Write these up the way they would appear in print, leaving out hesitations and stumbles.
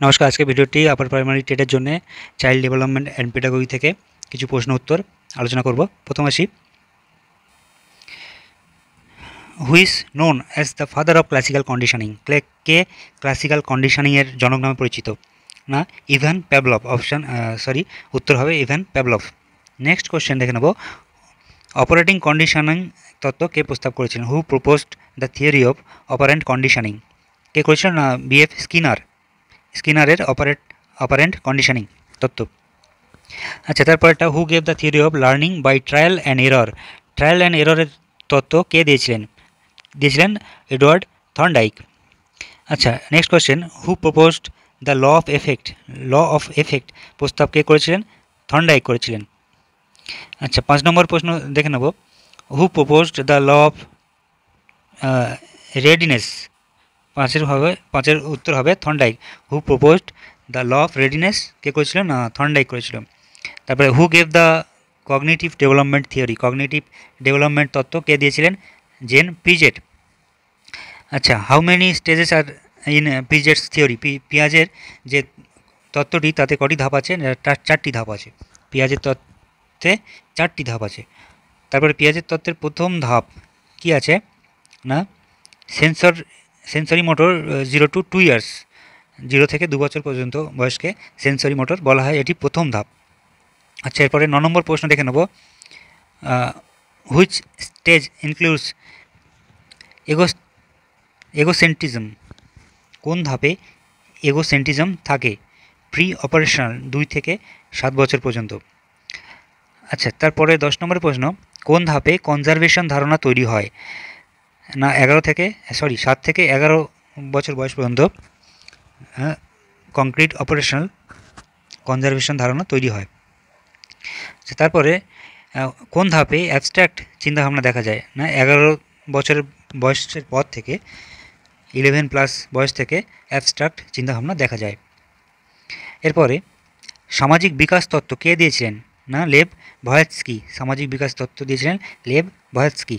নমস্কার, আজকে ভিডিওটি আপার প্রাইমারি টেটের জন্য চাইল্ড ডেভেলপমেন্ট অ্যান্ড পেডাগজি থেকে কিছু প্রশ্ন উত্তর আলোচনা করব। প্রথম আসি, who is known as the father of classical conditioning? কে ক্লাসিক্যাল কন্ডিশনিংয়ের জনক নামে পরিচিত? না, ইভান প্যাভলভ। উত্তর হবে ইভান প্যাভলভ। নেক্সট কোশ্চেন দেখে নেব, অপারেটিং কন্ডিশনিং তত্ত্ব কে প্রস্তাব করেছিলেন? Who proposed the theory of operant conditioning? কে করেছিলেন? না, বিএফ স্কিনারের অপারেন্ট কন্ডিশনিং তত্ত্ব। আচ্ছা, তারপরটা, who gave the theory of learning by trial and error? Trial and এররের তত্ত্ব কে দিয়েছিলেন এডওয়ার্ড থর্নডাইক। আচ্ছা, next question, who proposed the law of effect প্রস্তাব কে করেছিলেন? থর্নডাইক করেছিলেন। আচ্ছা, 5 নম্বর প্রশ্ন দেখে নেব, who proposed the law of readiness? পাঁচের উত্তর হবে Thorndike. Who proposed the law of readiness কে করেছিল? না, থর্নডাইক করেছিল। তারপরে, who gave the cognitive development theory? Cognitive development তত্ত্ব কে দিয়েছিলেন? Jean Piaget. আচ্ছা, how many stages are in Piaget's theory? পিয়াজের যে তত্ত্বটি তাতে কটি ধাপ আছে? 4টি ধাপ আছে। পিয়াজের তত্ত্বে 4টি ধাপ আছে। তারপরে পিয়াজের তত্ত্বের প্রথম ধাপ কি আছে? না, সেন্সরি মোটর 0 to 2 ইয়ার্স, 0 থেকে 2 বছর পর্যন্ত বয়সকে সেন্সরি মোটর বলা হয়, এটি প্রথম ধাপ। আচ্ছা, এরপরে 9 নম্বর প্রশ্ন দেখে নেব, হুইচ স্টেজ ইনক্লুডস এগোসেন্ট্রিজম? কোন ধাপে এগোসেন্ট্রিজম থাকে? প্রি অপারেশনাল, 2 থেকে 7 বছর পর্যন্ত। আচ্ছা, তারপরে 10 নম্বর প্রশ্ন, কোন ধাপে কনজারভেশন ধারণা তৈরি হয়? না, 7 থেকে 11 বছর বয়স পর্যন্ত কংক্রিট অপারেশনাল কনজারভেশন ধারণা তৈরি হয়। তারপরে কোন ধাপে অ্যাবস্ট্র্যাক্ট চিন্তাভাবনা দেখা যায়? না, 11 বছরের বয়সের পর থেকে 11+ বয়স থেকে অ্যাবস্ট্র্যাক্ট চিন্তাভাবনা দেখা যায়। এরপরে সামাজিক বিকাশ তত্ত্ব কে দিয়েছিলেন? না, লেভ ভয়েৎস্কি। সামাজিক বিকাশ তত্ত্ব দিয়েছিলেন লেভ ভয়েৎস্কি।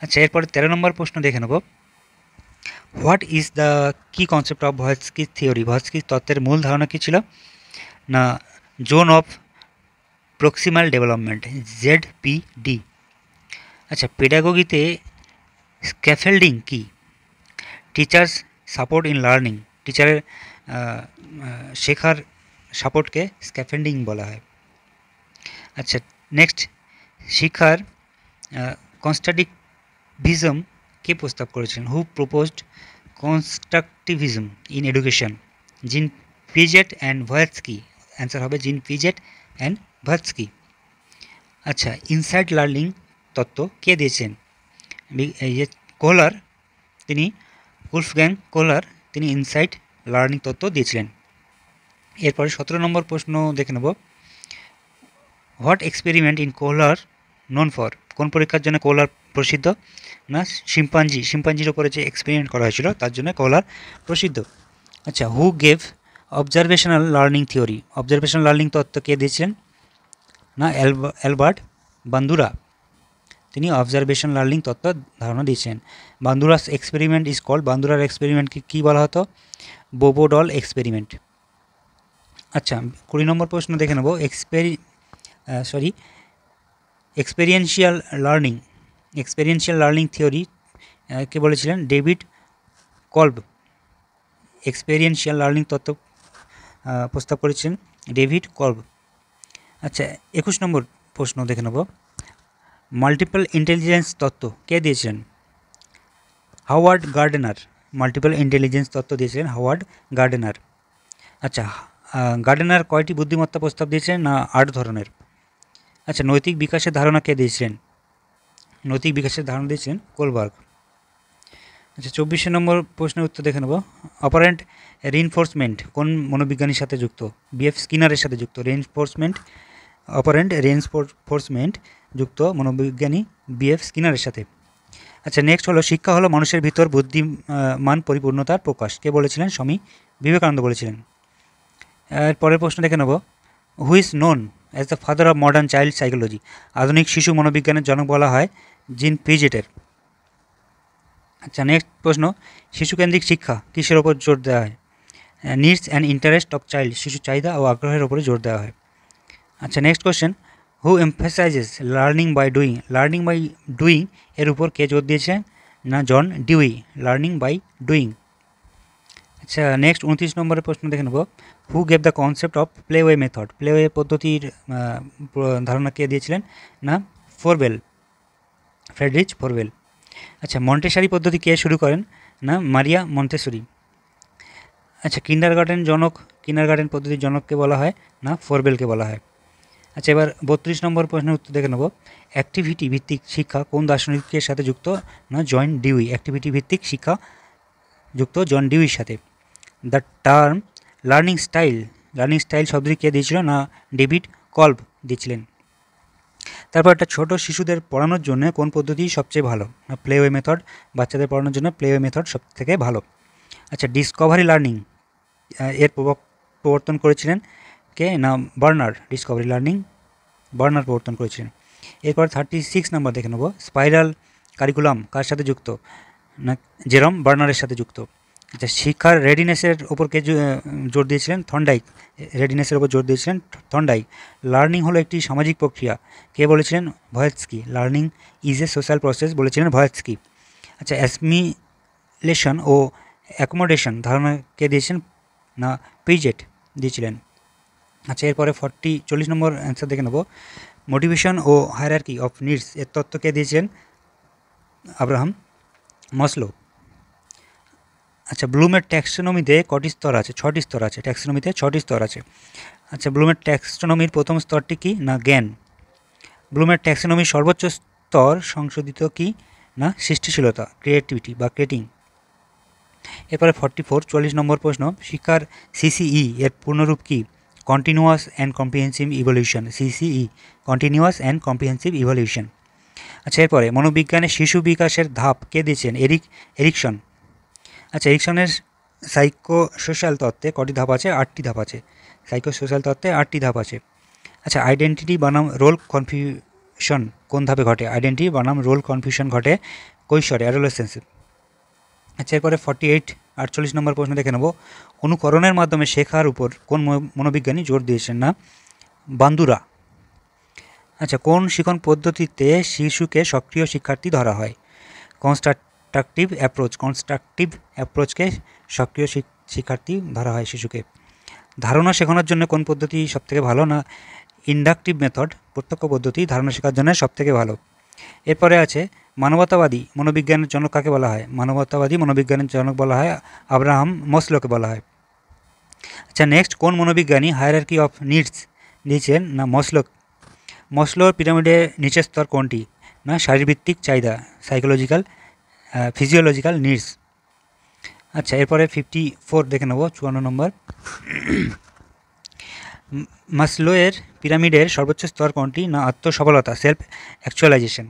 আচ্ছা, এরপরে 13 নম্বর প্রশ্ন দেখে নেব, হোয়াট ইজ দ্য কি কনসেপ্ট অফ ভয়েৎস্কির থিওরি? ভয়েৎস্কির তত্ত্বের মূল ধারণা কী ছিল? না, zone of proximal development, ZPD। আচ্ছা, পেডাগোগিতে স্ক্যাফেল্ডিং কি? টিচার্স সাপোর্ট ইন লার্নিং, টিচারের শেখার সাপোর্টকে স্ক্যাফেল্ডিং বলা হয়। আচ্ছা, নেক্সট, শিক্ষার কনস্ট্রাকটিভিজম কে প্রস্তাব করেছিলেন? Who proposed constructivism in education? জিন পিজেট অ্যান্ড ভয়েৎস্কি। অ্যান্সার হবে জিন পিজেট অ্যান্ড ভয়েৎস্কি। আচ্ছা, ইনসাইড লার্নিং তত্ত্ব কে দিয়েছেন? কোহলার, তিনি উলফগ্যাং কোহলার, তিনি ইনসাইড লার্নিং তত্ত্ব দিয়েছিলেন। এরপরে 17 নম্বর প্রশ্ন দেখে নেব, what experiment in কোহলার known for? কোন পরীক্ষার জন্য কোহলার প্রসিদ্ধ? না, শিম্পাঞ্জির ওপরে যে এক্সপেরিমেন্ট করা হয়েছিল তার জন্য কোহলার প্রসিদ্ধ। আচ্ছা, who gave observational learning theory? Observational learning তত্ত্ব কে দিয়েছিলেন? না, অ্যালবার্ট বান্দুরা, তিনি অবজারভেশন লার্নিং তত্ত্ব ধারণা দিয়েছেন। বান্দুরাস এক্সপেরিমেন্ট ইজ কল্ড, বান্দুরার এক্সপেরিমেন্টকে কী বলা হতো? বোবোডল এক্সপেরিমেন্ট। আচ্ছা, 20 নম্বর প্রশ্ন দেখে নেব, এক্সপেরিয়েন্সিয়াল লার্নিং থিওরি কে বলেছিলেন? ডেভিড কলব। এক্সপেরিয়েন্সিয়াল লার্নিং তত্ত্ব প্রস্তাব করেছেন ডেভিড কলব। আচ্ছা, 21 নম্বর প্রশ্ন দেখে নেব, মাল্টিপল ইন্টেলিজেন্স তত্ত্ব কে দিয়েছিলেন? Howard gardener. মাল্টিপল ইন্টেলিজেন্স তত্ত্ব দিয়েছিলেন হাওয়ার্ড গার্ডেনার। আচ্ছা, গার্ডেনার কয়টি বুদ্ধিমত্তা প্রস্তাব দিয়েছিলেন? না, 8 ধরনের। আচ্ছা, নৈতিক বিকাশের ধারণা কে দিয়েছিলেন? নৈতিক বিকাশের ধারণা দিয়েছিলেন কোলবার্গ। আচ্ছা, 24 নম্বর প্রশ্নের উত্তর দেখে নেব, অপারেন্ট রিইনফোর্সমেন্ট কোন মনোবিজ্ঞানীর সাথে যুক্ত? বিএফ স্কিনারের সাথে যুক্ত। অপারেন্ট রিইনফোর্সমেন্ট যুক্ত মনোবিজ্ঞানী বিএফ স্কিনারের সাথে। আচ্ছা, নেক্সট হলো, শিক্ষা হলো মানুষের ভিতর বুদ্ধিমান পরিপূর্ণতার প্রকাশ, কে বলেছিলেন? স্বামী বিবেকানন্দ বলেছিলেন। এর পরের প্রশ্ন দেখে নেব, হু is known as the father of modern child psychology? আধুনিক শিশু মনোবিজ্ঞানের জনক বলা হয় জিন পিজেটের। আচ্ছা, নেক্সট প্রশ্ন, শিশুকেন্দ্রিক শিক্ষা কিসের ওপর জোর দেওয়া হয়? Needs and interest of child, শিশু চাহিদা ও আগ্রহের উপরে জোর দেওয়া হয়। আচ্ছা, next question, who emphasizes learning by doing এর উপর কে জোর দিয়েছেন? না John Dewey, learning by doing. আচ্ছা, নেক্সট 29 নম্বরের প্রশ্ন দেখে নেব, who gave the concept of playway method, playway পদ্ধতির ধারণা কে দিয়েছিলেন? না ফোরবেল, ফ্রেডরিচ ফোরবেল। আচ্ছা, মন্টেসারি পদ্ধতি কে শুরু করেন? না মারিয়া মন্টেসরি। আচ্ছা, কিন্ডারগার্টেন পদ্ধতির জনককে বলা হয়? না ফোরবেলকে বলা হয়। আচ্ছা, এবার 32 নম্বর প্রশ্নের উত্তর দেখে নেব, অ্যাক্টিভিটি ভিত্তিক শিক্ষা কোন দার্শনিকের সাথে যুক্ত? না জন ডিউই, অ্যাক্টিভিটি ভিত্তিক শিক্ষা যুক্ত জন ডিউইর সাথে। দ্য টার্ম লার্নিং স্টাইল শব্দটি কে দিয়েছিল? না ডেভিড কলব দিয়েছিলেন। তারপর একটা ছোট শিশুদের পড়ানোর জন্য কোন পদ্ধতি সবচেয়ে ভালো? না প্লেওয়ে মেথড, বাচ্চাদের পড়ানোর জন্য প্লেওয়ে মেথড সব থেকে ভালো। আচ্ছা, ডিসকভারি লার্নিং এর প্রবর্তন করেছিলেন কে? না বার্নার, ডিসকভারি লার্নিং বার্নার প্রবর্তন করেছিলেন। এরপর 36 নম্বর দেখে নেব, স্পাইরাল কারিকুলাম কার সাথে যুক্ত? না জেরম বার্নারের সাথে যুক্ত। আচ্ছা, শিক্ষার রেডিনেসের ওপর কে জোর দিয়েছিলেন? থর্নডাইক, রেডিনেসের ওপর জোর দিয়েছিলেন থর্নডাইক। লার্নিং হলো একটি সামাজিক প্রক্রিয়া, কে বলেছিলেন? Vygotsky, learning is a social process বলেছিলেন ভয়েটস্কি। আচ্ছা, অ্যাসমিলেশন ও অ্যাকোমোডেশন ধারণা কে দিয়েছেন? না পিজেট দিয়েছিলেন। আচ্ছা, এরপরে 40 নম্বর অ্যান্সার দেখে নেব, মোটিভেশন ও হায়ারার্কি অফ নিডস এর তত্ত্ব কে দিয়েছেন? Abraham Maslow. আচ্ছা, ব্লুমের ট্যাক্সোনমিতে কটি স্তর আছে? 6টি স্তর আছে, ট্যাক্সোনমিতে 6টি স্তর আছে। আচ্ছা, ব্লুমের ট্যাক্সোনমির প্রথম স্তরটি কি? না জ্ঞান। ব্লুমের ট্যাক্সোনমির সর্বোচ্চ স্তর সংশোধিত কি? না সৃষ্টিশীলতা, ক্রিয়েটিভিটি বা ক্রিয়েটিং। এরপরে 44 নম্বর প্রশ্ন, শিক্ষার সিসিই এর পূর্ণরূপ কি? Continuous and comprehensive evolution, CCE, continuous and comprehensive evolution. আচ্ছা, এরপরে মনোবিজ্ঞানে শিশু বিকাশের ধাপ কে দিয়েছেন? এরিকসন। আচ্ছা, এরিকসনের সাইকোসোশ্যাল তত্ত্বে কটি ধাপ আছে? 8টি ধাপ আছে, সাইকোসোশ্যাল তত্ত্বে 8টি ধাপ আছে। আচ্ছা, আইডেন্টিটি বনাম রোল কনফিউশন কোন ধাপে ঘটে? আইডেন্টিটি বনাম রোল কনফিউশন ঘটে কৈশোরে, অ্যাডোলেসেন্সে। আচ্ছা, এরপরে 48 নম্বর প্রশ্ন দেখে নেব, অনুকরণের মাধ্যমে শেখার উপর কোন মনোবিজ্ঞানী জোর দিয়েছেন? না বান্দুরা। আচ্ছা, কোন শিখন পদ্ধতিতে শিশুকে সক্রিয় শিক্ষার্থী ধরা হয়? কনস্ট্রাকটিভ অ্যাপ্রোচকে সক্রিয় শিক্ষার্থী ধরা হয় শিশুকে। ধারণা শেখানোর জন্য কোন পদ্ধতি সবথেকে ভালো? না ইন্ডাকটিভ মেথড, প্রত্যক্ষ পদ্ধতি ধারণা শেখার জন্য সবথেকে ভালো। এরপরে আছে মানবতাবাদী মনোবিজ্ঞানের জনক কাকে বলা হয়? মানবতাবাদী মনোবিজ্ঞানের জনক বলা হয় আব্রাহাম মসলোকে বলা হয়। আচ্ছা, নেক্সট, কোন মনোবিজ্ঞানী হায়ারার্কি অফ নিডস দিয়েছেন? না মসলোর পিরামিডের নিচের স্তর কোনটি? না শারীরভিত্তিক চাহিদা, ফিজিওলজিক্যাল নিডস। আচ্ছা, এরপরে 54 দেখে নেব, 54 নম্বর, মাসলোয়ের পিরামিডের সর্বোচ্চ স্তর কোনটি? না আত্মসফলতা, সেলফ অ্যাকচুয়ালাইজেশন।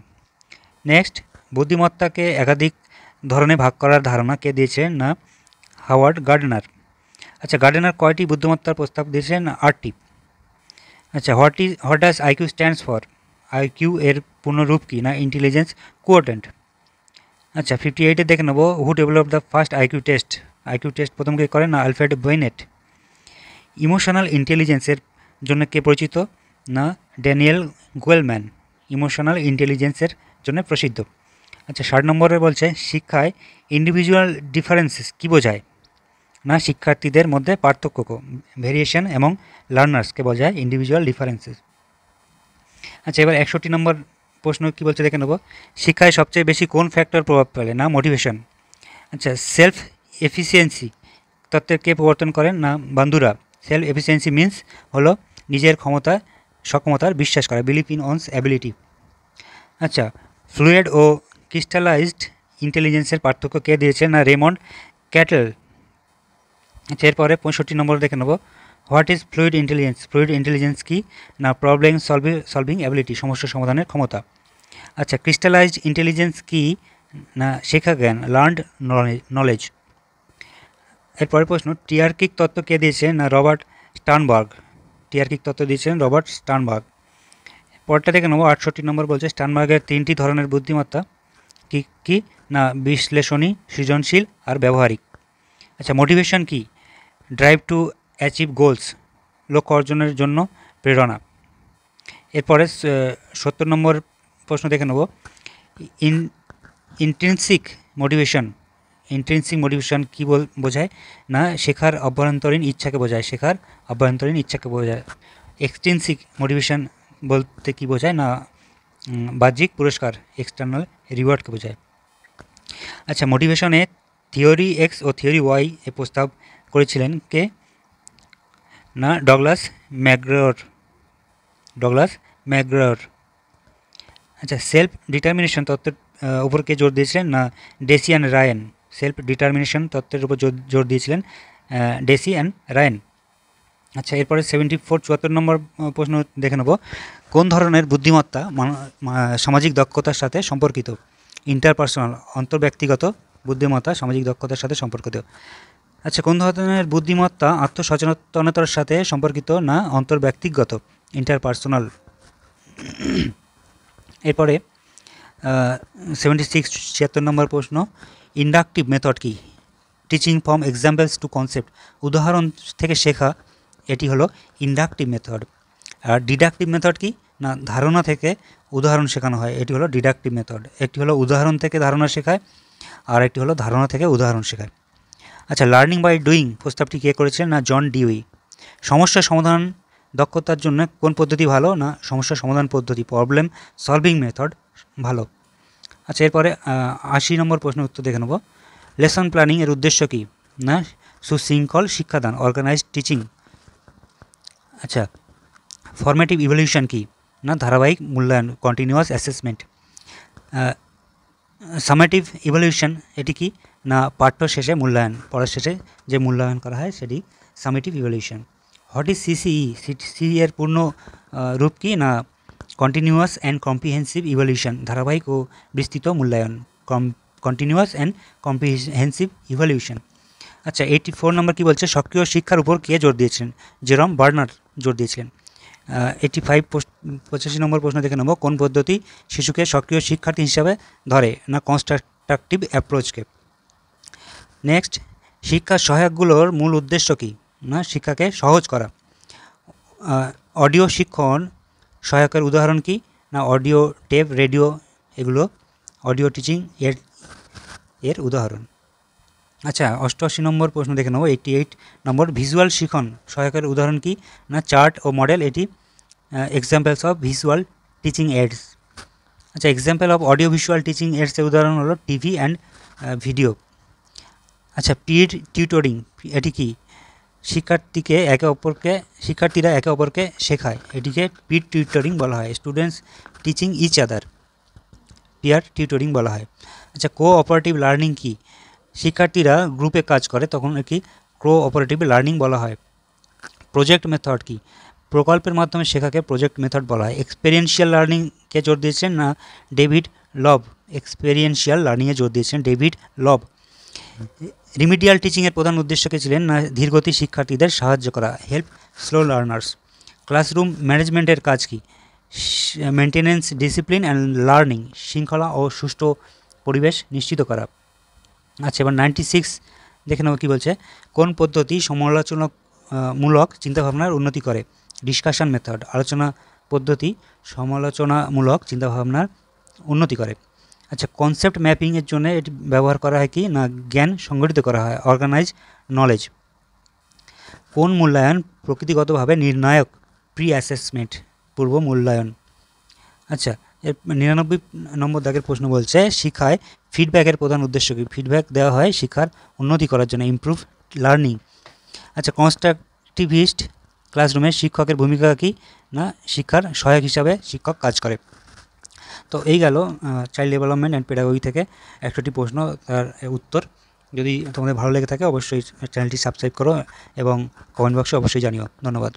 নেক্সট, বুদ্ধিমত্তাকে একাধিক ধরনে ভাগ করার ধারণা কে দিয়েছেন? না হাওয়ার্ড গার্ডনার। আচ্ছা, গার্ডনার কয়টি বুদ্ধিমত্তার প্রস্তাব দিয়েছেন? 8টি। আচ্ছা, what does IQ stands for, IQ এর পূর্ণরূপ কি? না ইন্টেলিজেন্স কোয়ার্টেন্ট। আচ্ছা, 58 দেখে নেব, who develop the first IQ test প্রথম কে করেন? না আলফ্রেড বেনেট। ইমোশনাল ইন্টেলিজেন্সের জন্য কে পরিচিত? না ড্যানিয়েল গোয়েলম্যান, ইমোশনাল ইন্টেলিজেন্সের জন্য প্রসিদ্ধ। আচ্ছা, 60 নম্বরে বলছে, শিক্ষায় ইন্ডিভিজুয়াল ডিফারেন্সেস কী বোঝায়? না শিক্ষার্থীদের মধ্যে পার্থক্য, ভেরিয়েশন এবং লার্নার্সকে বোঝায় ইন্ডিভিজুয়াল ডিফারেন্সেস। আচ্ছা, এবার 61 নম্বর প্রশ্ন কী বলছে দেখে নেব, শিক্ষায় সবচেয়ে বেশি কোন ফ্যাক্টর প্রভাব ফেলে? না মোটিভেশন। আচ্ছা, সেলফ এফিসিয়েন্সি তত্ত্বের কে প্রবর্তন করেন? না বান্দুরা। সেলফ এফিসিয়েন্সি মিন্স হলো নিজের সক্ষমতার বিশ্বাস করা, বিলিভ ইন অনস অ্যাবিলিটি। আচ্ছা, ফ্লুয়েড ও ক্রিস্টালাইজড ইন্টেলিজেন্সের পার্থক্য কে দিয়েছেন? না রেমন্ড ক্যাটেল। আচ্ছা, এরপরে 65 নম্বর দেখে নেব, হোয়াট ইজ ফ্লুইড ইন্টেলিজেন্স কি? না প্রবলেম সলভিং অ্যাবিলিটি, সমস্যা সমাধানের ক্ষমতা। আচ্ছা, ক্রিস্টালাইজড ইন্টেলিজেন্স কি? না শেখা জ্ঞান, লার্নড নলেজ। এরপরের প্রশ্ন, টিয়ার্কিক তত্ত্ব কে দিয়েছেন? না রবার্ট স্টার্নবার্গ। টিয়ার্কিক তত্ত্ব দিয়েছেন রবার্ট স্টার্নবার্গ। পরটা দেখে নেব, 68 নম্বর বলছে, স্টার্নবার্গের 3টি ধরনের বুদ্ধিমত্তা কি? না বিশ্লেষণী, সৃজনশীল আর ব্যবহারিক। আচ্ছা, মোটিভেশন কি? ড্রাইভ টু অ্যাচিভ গোলস, লক্ষ্য অর্জনের জন্য প্রেরণা। এরপরে 70 নম্বর প্রশ্ন দেখে নেব। ইন্ট্রিনসিক মোটিভেশন, ইন্ট্রিনসিক মোটিভেশন কী বোঝায় না শেখার অভ্যন্তরীণ ইচ্ছাকে বোঝায়, শেখার অভ্যন্তরীণ ইচ্ছাকে বোঝায়। এক্সট্রিনসিক মোটিভেশন বলতে কী বোঝায় না বাহ্যিক পুরস্কার, এক্সটার্নাল রিওয়ার্ডকে বোঝায়। আচ্ছা, মোটিভেশনে theory x O theory Y A প্রস্তাব করেছিলেন কে না ডগলাস ম্যাকগ্রাওর। আচ্ছা, সেলফ ডিটারমিনেশন তত্ত্বের উপর কে জোর দিয়েছিলেন না Deci and Ryan. Self determination তত্ত্বের উপর জোর দিয়েছিলেন ডেসি অ্যান্ড রায়ান। আচ্ছা, এরপরে 74 নম্বর প্রশ্ন দেখে নেব। কোন ধরনের বুদ্ধিমত্তা সামাজিক দক্ষতার সাথে সম্পর্কিত? ইন্টারপার্সোনাল, অন্তর্ব্যক্তিগত বুদ্ধিমত্তা সামাজিক দক্ষতার সাথে সম্পর্কিত। আচ্ছা, কোন ধরনের বুদ্ধিমত্তা আত্মসচেতনতার সাথে সম্পর্কিত না অন্তর্ব্যক্তিগত, ইন্টারপার্সোনাল। এরপরে 76 নম্বর প্রশ্ন, ইন্ডাকটিভ মেথড কি? Teaching from examples to concept, উদাহরণ থেকে শেখা, এটি হলো ইন্ডাকটিভ মেথড। আর ডিডাকটিভ মেথড কি না ধারণা থেকে উদাহরণ শেখানো হয়, এটি হলো ডিডাকটিভ মেথড। একটি হলো উদাহরণ থেকে ধারণা শেখায়, আর একটি হলো ধারণা থেকে উদাহরণ শেখায়। আচ্ছা, লার্নিং বাই ডুইং প্রস্তাবটি কে করেছিলেন না জন ডিউই। সমস্যা সমাধান দক্ষতার জন্য কোন পদ্ধতি ভালো না সমস্যা সমাধান পদ্ধতি, প্রবলেম সলভিং মেথড ভালো। আচ্ছা, এরপরে 80 নম্বর প্রশ্নের উত্তর দেখে নেব। লেসন প্ল্যানিং এর উদ্দেশ্য কী না সুশৃঙ্খল শিক্ষাদান, অর্গানাইজড টিচিং। আচ্ছা, ফরমেটিভ ইভ্যালুয়েশন কী না ধারাবাহিক মূল্যায়ন, কন্টিনিউয়াস অ্যাসেসমেন্ট। সামেটিভ ইভ্যালুয়েশন এটি কি না পাঠ্য শেষে মূল্যায়ন, পড়ার শেষে যে মূল্যায়ন করা হয় সেটি summative evaluation. What is CCE, CCE এর পূর্ণ রূপ কি না কন্টিনিউয়াস অ্যান্ড কম্প্রিহেন্সিভ ইভ্যালুয়েশন, ধারাবাহিক ও বিস্তৃত মূল্যায়ন, কন্টিনিউয়াস অ্যান্ড কম্প্রিহেন্সিভ ইভ্যালুয়েশন। আচ্ছা, 84 নম্বর কী বলছে, সক্রিয় শিক্ষার উপর কে জোর দিয়েছিলেন? জেরম বার্নার জোর দিয়েছিলেন। 85 নম্বর প্রশ্ন দেখে নেব। কোন পদ্ধতি শিশুকে সক্রিয় শিক্ষার্থী হিসাবে ধরে না কনস্ট্রাকটিভ অ্যাপ্রোচকে। নেক্সট, শিক্ষার সহায়কগুলোর মূল উদ্দেশ্য কী না শিক্ষাকে সহজ করা। অডিও শিক্ষণ সহায়কের উদাহরণ কি না অডিও টেপ, রেডিও, এগুলো অডিও টিচিং এর উদাহরণ। আচ্ছা, 88 নম্বর প্রশ্ন দেখে নেব। 88 নম্বর, ভিজুয়াল শিখন সহায়কের উদাহরণ কি না চার্ট ও মডেল, এটি examples of visual teaching aids. আচ্ছা, example of audio visual teaching এইডসের উদাহরণ হলো টিভি অ্যান্ড ভিডিও। আচ্ছা, পিড টিউটরিং এটি কি শিক্ষার্থীরা একে অপরকে শেখায়, এটিকে পিড টিউটরিং বলা হয়। Students teaching each other, peer tutoring বলা হয়। আচ্ছা, কোঅপারেটিভ লার্নিং কি? শিক্ষার্থীরা গ্রুপে কাজ করে তখন এটি কোঅপারেটিভ লার্নিং বলা হয়। প্রজেক্ট মেথড কি? প্রকল্পের মাধ্যমে শেখাকে প্রজেক্ট মেথড বলা হয়। এক্সপেরিয়েন্সিয়াল লার্নিংকে জোর দিয়েছেন না ডেভিড লব, এক্সপেরিয়েন্সিয়াল লার্নিংয়ে জোর দিয়েছেন ডেভিড লব। রিমিডিয়াল টিচিংয়ের প্রধান উদ্দেশ্য কে ছিলেন না ধীরগতি শিক্ষার্থীদের সাহায্য করা, হেল্প স্লো লার্নার্স। ক্লাসরুম ম্যানেজমেন্টের কাজ কি? মেনটেনেন্স, ডিসিপ্লিন অ্যান্ড লার্নিং, শৃঙ্খলা ও সুষ্ঠু পরিবেশ নিশ্চিত করা। আচ্ছা, এবার 96 দেখে নেব কী বলছে। কোন পদ্ধতি সমালোচনামূলক চিন্তাভাবনার উন্নতি করে? ডিসকাশন মেথড, আলোচনা পদ্ধতি সমালোচনামূলক চিন্তাভাবনার উন্নতি করে। আচ্ছা, কনসেপ্ট ম্যাপিংয়ের জন্য এটি ব্যবহার করা হয় কি না জ্ঞান সংগঠিত করা হয়, অর্গানাইজ নলেজ। কোন মূল্যায়ন প্রকৃতিগতভাবে নির্ণায়ক? প্রি অ্যাসেসমেন্ট, পূর্ব মূল্যায়ন। আচ্ছা, এর 99 নম্বর দাগের প্রশ্ন বলছে শিক্ষায় ফিডব্যাকের প্রধান উদ্দেশ্য কী? ফিডব্যাক দেওয়া হয় শিক্ষার উন্নতি করার জন্য, ইমপ্রুভ লার্নিং। আচ্ছা, কনস্ট্রাকটিভিস্ট ক্লাসরুমে শিক্ষকের ভূমিকা কী না শিক্ষার সহায়ক হিসাবে শিক্ষক কাজ করে। তো এই গেল চাইল্ড ডেভেলপমেন্ট অ্যান্ড পেডাগজি থেকে 100টি প্রশ্ন, তার উত্তর। যদি তোমাদের ভালো লেগে থাকে অবশ্যই চ্যানেলটি সাবস্ক্রাইব করো এবং কমেন্ট বক্সে অবশ্যই জানিও। ধন্যবাদ।